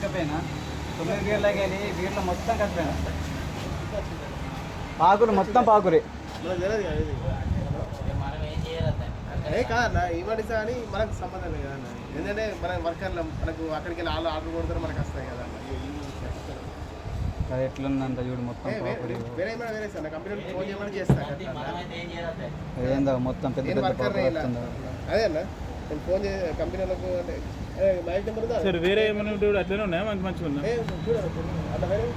తగ్గపోయినా 9 గేర్లకి వెళ్ళి గేర్లు మొత్తం కట్టిపోయినా పాకురు మొత్తం పాకురే మనకు తెలియదు కదా ఇది అదే కాదన్న ఈ మడిసా అని మనకు సంబంధం లేదు కదన్న ఎందుకంటే మన వర్కర్లు మనకు అక్కడికి వెళ్ళి వాళ్ళు ఆర్డర్ కొడతారు మనకు వస్తాయి కదా అది ఎట్లుందంట చూడు మొత్తం పాకురి వేరే వేరే సార్ నా కంపెనీలో ఫోన్ చేయమని చేస్తాను ఏందో మొత్తం పెద్ద నేను పెద్ద వర్కర్ పాకురు వస్తుందా అదే అన్న నేను ఫోన్ చేసి కంపెనీలకు అంటే మ్యాచ్ నెంబర్ సరే వేరే ఏమైనా అట్లనే ఉన్నాయా మంచిగా ఉన్నా చూడాలి అట్లా వేరే